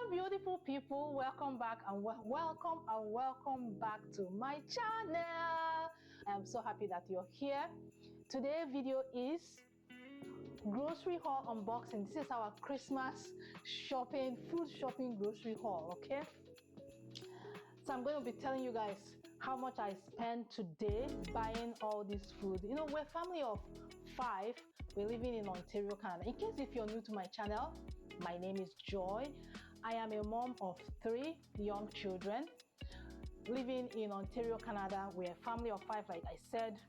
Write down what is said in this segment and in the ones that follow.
Hello beautiful people, welcome back and welcome back to my channel. I am so happy that you're here. Today's video is grocery haul unboxing. This is our Christmas shopping, food shopping grocery haul, okay? So I'm going to be telling you guys how much I spent today buying all this food. You know, we're a family of 5. We're living in Ontario, Canada. In case if you're new to my channel, my name is Joy. I am a mom of 3 young children living in Ontario, Canada. We're a family of 5, like I said.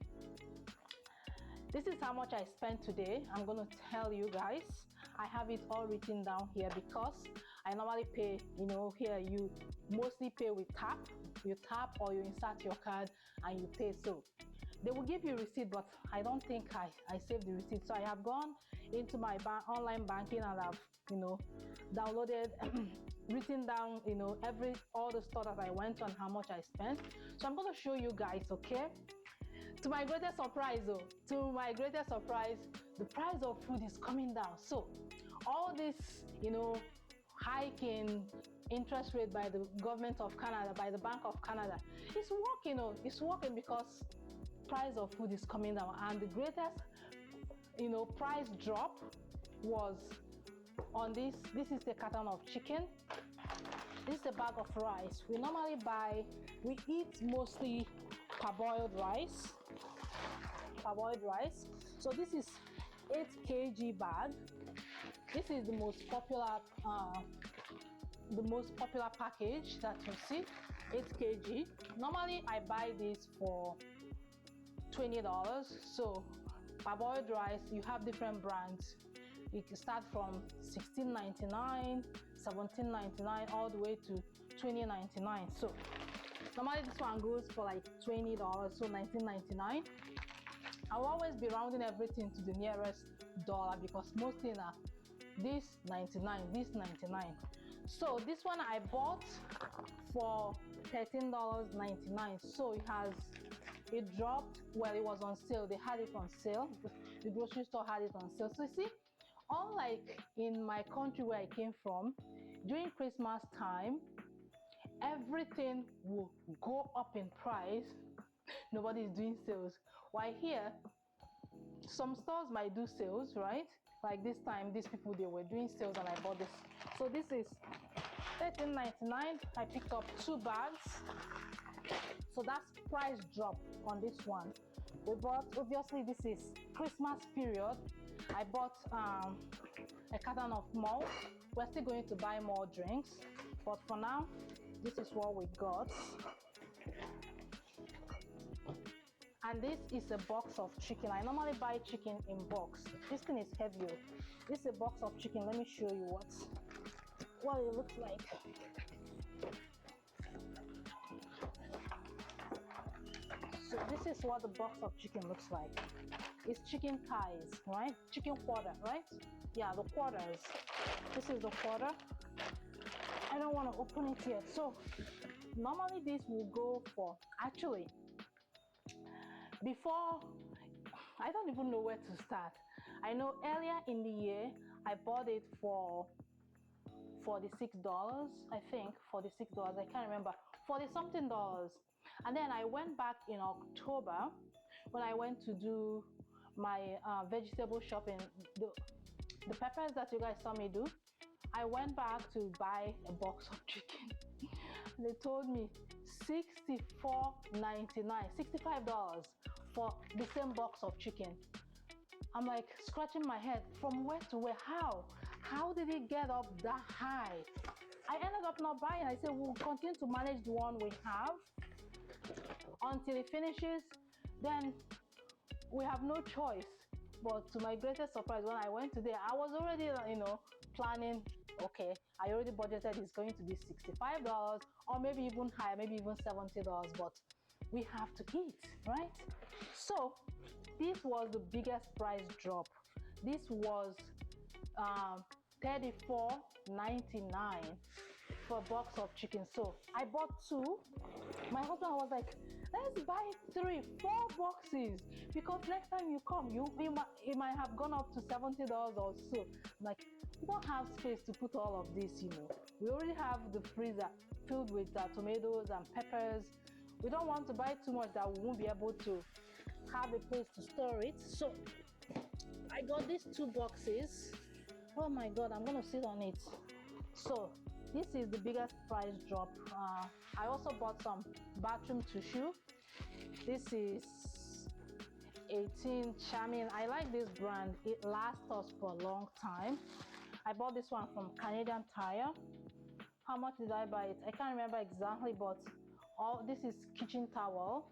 This is how much I spent today. I'm going to tell you guys. I have it all written down here because I normally pay, you know, here you mostly pay with tap. You tap or you insert your card and you pay. So they will give you receipt, but I don't think I saved the receipt. So I have gone into my online banking and I've, you know, downloaded, written down, you know, all the store that I went to and how much I spent. So I'm going to show you guys, okay? To my greatest surprise, the price of food is coming down. So all this, you know, hike in interest rate by the government of Canada, by the Bank of Canada, it's working. It's working because price of food is coming down. And the greatest, you know, price drop was on this. This is the carton of chicken. This is a bag of rice. We eat mostly parboiled rice. So this is 8 kg bag. This is the most popular package that you see, 8 kg. Normally I buy this for $20. So parboiled rice, you have different brands. You can start from $16.99, $17.99, all the way to $20.99. So normally this one goes for like $20, so $19.99. I'll always be rounding everything to the nearest dollar because mostly now this 99, this 99. So this one I bought for $13.99. So it dropped. Well, it was on sale. They had it on sale. The grocery store had it on sale. So you see, unlike in my country where I came from, during Christmas time, everything will go up in price. Nobody is doing sales. While here, some stores might do sales, right? Like this time, these people, they were doing sales and I bought this. So this is $13.99. I picked up 2 bags. So that's price drop on this one. We bought, obviously this is Christmas period. I bought a carton of malt. We're still going to buy more drinks, but for now, this is what we got. And this is a box of chicken. I normally buy chicken in box. This thing is heavier. This is a box of chicken. Let me show you what it looks like. So this is what the box of chicken looks like. It's chicken thighs, right? Chicken quarter, right? Yeah, the quarters. This is the quarter. I don't want to open it yet. So normally this will go for, actually, before, I don't even know where to start. I know earlier in the year, I bought it for $46, I think, $46, I can't remember, $40-something. And then I went back in October when I went to do my vegetable shopping, the peppers that you guys saw me do. I went back to buy a box of chicken. They told me $64.99, $65 for the same box of chicken. I'm like scratching my head, from where to where? How did it get up that high? I ended up not buying. I said we'll continue to manage the one we have until it finishes. Then we have no choice. But to my greatest surprise, when I went today, I was already, you know, planning. Okay, I already budgeted it's going to be $65 or maybe even higher, maybe even $70, but we have to eat, right? So this was the biggest price drop. This was $34.99 for a box of chicken. So I bought 2. My husband was like, let's buy 3-4 boxes because next time you come, it might have gone up to $70 or so. I'm like, we don't have space to put all of this, you know. We already have the freezer filled with tomatoes and peppers. We don't want to buy too much that we won't be able to have a place to store it. So I got these 2 boxes. Oh my god, I'm gonna sit on it. So this is the biggest price drop. I also bought some bathroom tissue. This is 18 charming. I like this brand. It lasts us for a long time. I bought this one from Canadian Tire. How much did I buy it? I can't remember exactly, but this is kitchen towel,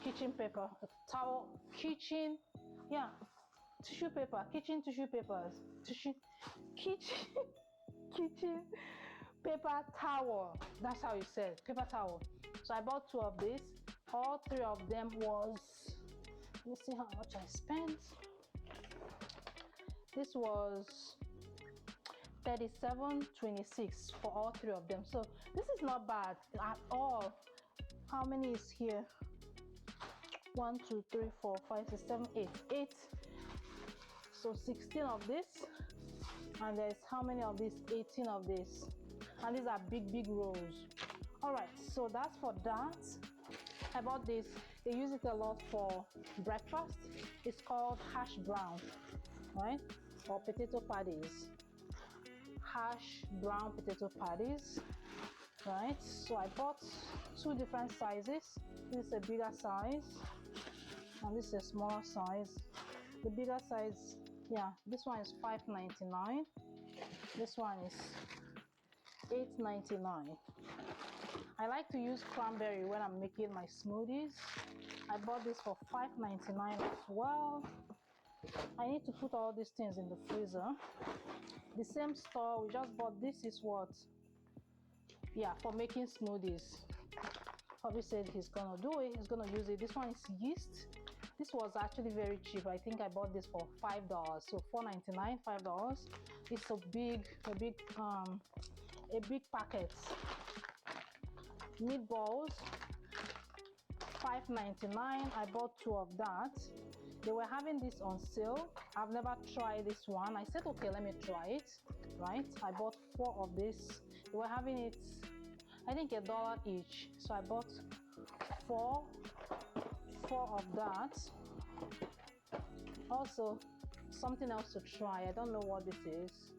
kitchen paper, towel, kitchen, yeah, tissue paper, kitchen tissue papers, kitchen paper towel. That's how you say it, paper towel. So I bought 2 of these. All 3 of them was, let me see how much I spent. This was $37.26 for all 3 of them. So this is not bad at all. How many is here? 1, 2, 3, 4, 5, 6, 7, 8. So 16 of this, and there's how many of these? 18 of this, and these are big rolls. All right, so that's for that. I bought this. They use it a lot for breakfast. It's called hash brown, right? Or potato patties. Hash brown potato patties, right? So I bought 2 different sizes. This is a bigger size, and this is a smaller size. The bigger size, yeah, this one is $5.99. This one is $8.99. I like to use cranberry when I'm making my smoothies. I bought this for $5.99 as well. I need to put all these things in the freezer. The same store, we just bought this. Is what? Yeah, for making smoothies. Hubby said he's gonna do it, he's gonna use it. This one is yeast. This was actually very cheap. I think I bought this for $5. So $4.99, $5. It's a big packet. Meatballs, $5.99. I bought 2 of that. They were having this on sale. I've never tried this one. I said, okay, let me try it, right? I bought 4 of this. They were having it, I think $1 each. So I bought 4 of that. Also, something else to try. I don't know what this is.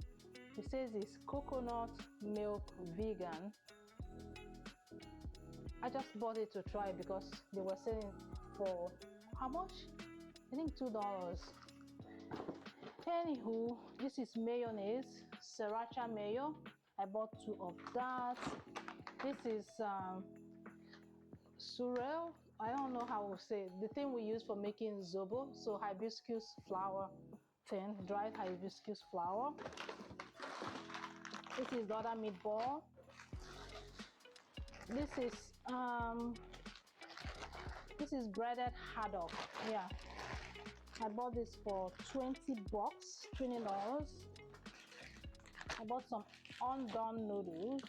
It says it's coconut milk vegan. I just bought it to try because they were selling for how much? I think $2. Anywho, this is mayonnaise, sriracha mayo. I bought 2 of that. This is sorrel. I don't know how to say it. The thing we use for making zobo. So hibiscus flower thing, dried hibiscus flower. This is the other meatball. This is breaded haddock. Yeah, I bought this for $20, $20. I bought some undone noodles.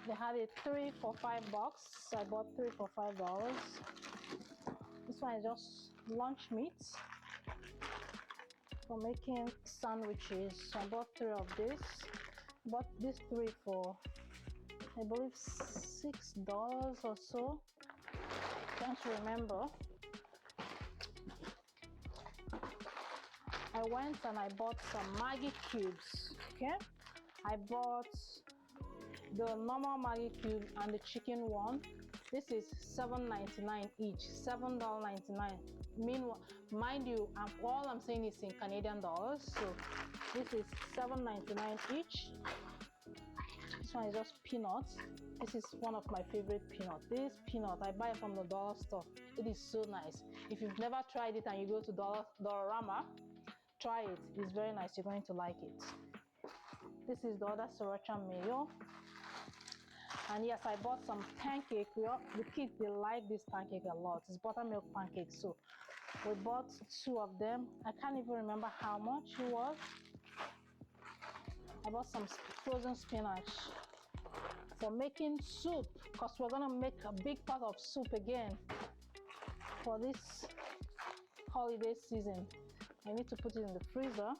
They had it 3 for $5. So I bought 3 for $5. This one is just lunch meat for making sandwiches. So I bought 3 of this. Bought these 3 for, I believe, $6 or so. Can't remember. I went and I bought some Maggi cubes. Okay, I bought the normal Maggi cube and the chicken one. This is $7.99 each. $7.99. Meanwhile, mind you, all I'm saying is in Canadian dollars. So this is $7.99 each. This one is just peanuts. This is one of my favorite peanuts. This peanut I buy from the dollar store. It is so nice. If you've never tried it and you go to Dollarama, try it. It's very nice. You're going to like it. This is the other sriracha mayo. And yes, I bought some pancake. The kids, they like this pancake a lot. It's buttermilk pancake. So we bought 2 of them. I can't even remember how much it was. I bought some frozen spinach for making soup, because we're gonna make a big pot of soup again for this holiday season. I need to put it in the freezer.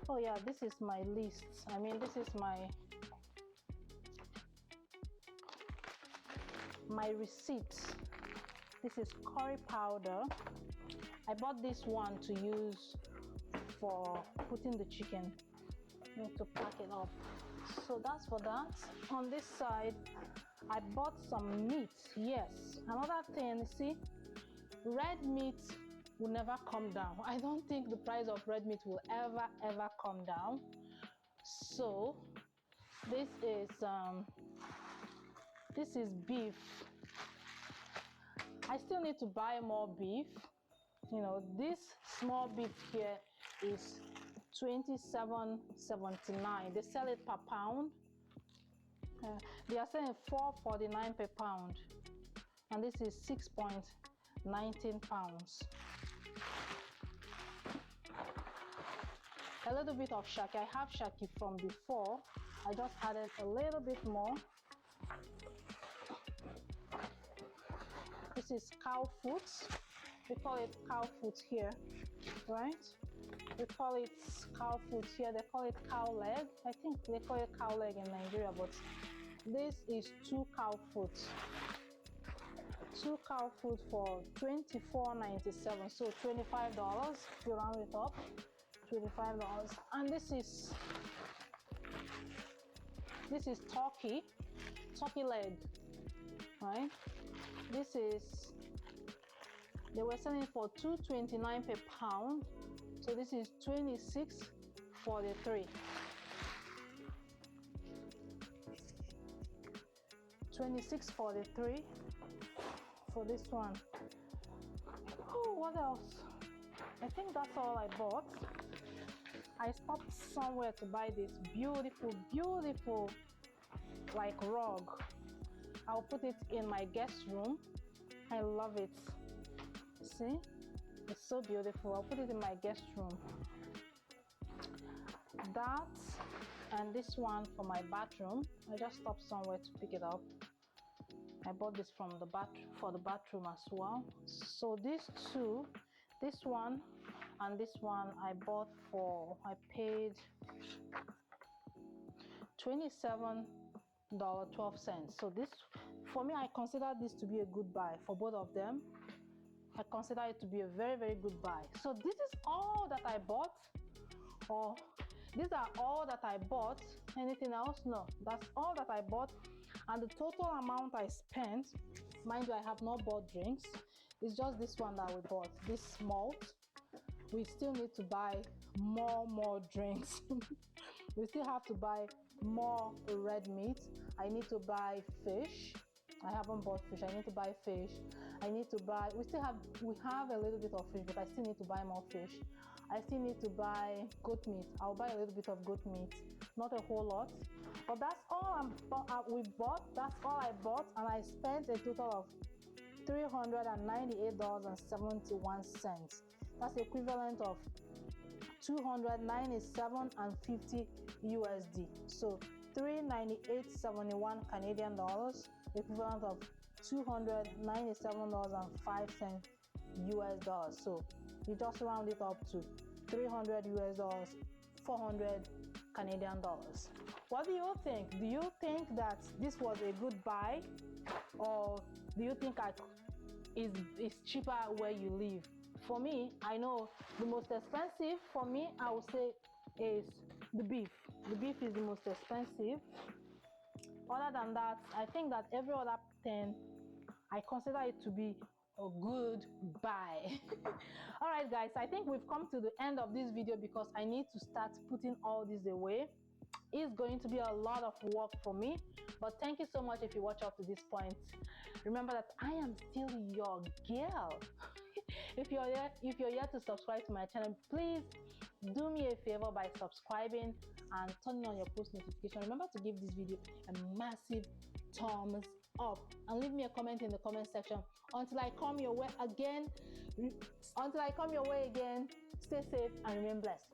Oh yeah, this is my list. I mean, this is my receipt. This is curry powder. I bought this one to use for putting the chicken. I need to pack it up. So that's for that. On this side, I bought some meat. Yes, another thing, see, red meat will never come down. I don't think the price of red meat will ever come down. So this is beef. I still need to buy more beef. You know, this small beef here is $27.79. They sell it per pound. They are selling $4.49 per pound, and this is 6.19 pounds. A little bit of shaki. I have shaki from before. I just added a little bit more. This is cow foot. We call it cow foot here, right? We call it cow foot here. They call it cow leg. I think they call it cow leg in Nigeria, but this is 2 cow foot. 2 cow foot for $24.97, so $25 if you round it up. $25. And this is turkey leg, right? This is, they were selling for $2.29 per pound, so this is $26.43. $26.43 for this one. Oh, what else? I think that's all I bought. I stopped somewhere to buy this beautiful like rug. I'll put it in my guest room. I love it. See, it's so beautiful. I'll put it in my guest room. That and this one for my bathroom. I just stopped somewhere to pick it up. I bought this from the for the bathroom as well. So these two, this one and this one, I bought for, I paid $27.12. So this, for me, I consider this to be a good buy for both of them. I consider it to be a very good buy. So this is all that I bought, or these are all that I bought. Anything else? No, that's all that I bought. And the total amount I spent, mind you, I have not bought drinks. It's just this one that we bought, this malt. We still need to buy more drinks. We still have to buy more red meat. I need to buy fish. I haven't bought fish. I need to buy fish. I need to buy, we have a little bit of fish, but I still need to buy more fish. I still need to buy goat meat. I'll buy a little bit of goat meat, not a whole lot. But that's all we bought. That's all I bought, and I spent a total of $398.71. That's the equivalent of $297.50 USD. So $398.71 Canadian dollars, equivalent of $297.05 US dollars. So you just round it up to $300 US dollars, 400 Canadian dollars. What do you think? Do you think that this was a good buy, or do you think it's cheaper where you live? For me, I know the most expensive for me, I would say, is the beef. The beef is the most expensive. Other than that, I think that every other thing, I consider it to be a good buy. All right, guys, I think we've come to the end of this video because I need to start putting all this away. It's going to be a lot of work for me, but thank you so much if you watch up to this point. Remember that I am still your girl. If you're yet to subscribe to my channel, please do me a favor by subscribing and turning on your post notification. Remember to give this video a massive thumbs up and leave me a comment in the comment section. Until I come your way again, stay safe and remain blessed.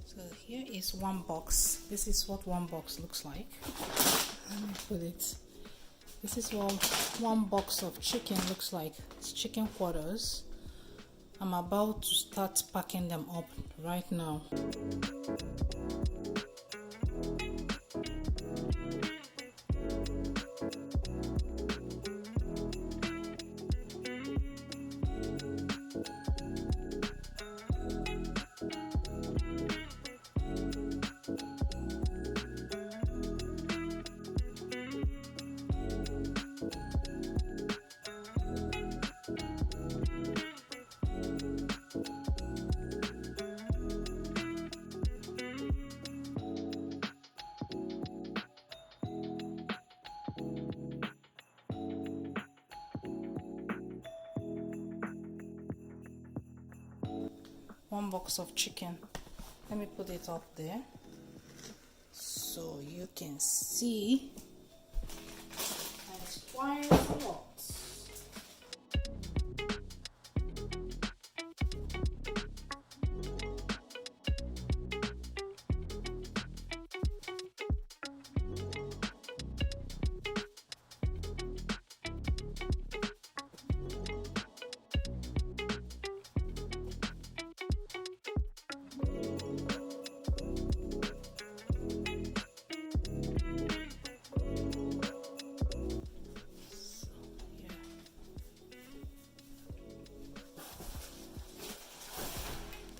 So here is one box. This is what one box looks like. Let me put it. This is what one box of chicken looks like. It's chicken quarters. I'm about to start packing them up right now. One box of chicken. Let me put it up there so you can see. And it's quite a lot.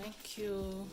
Thank you.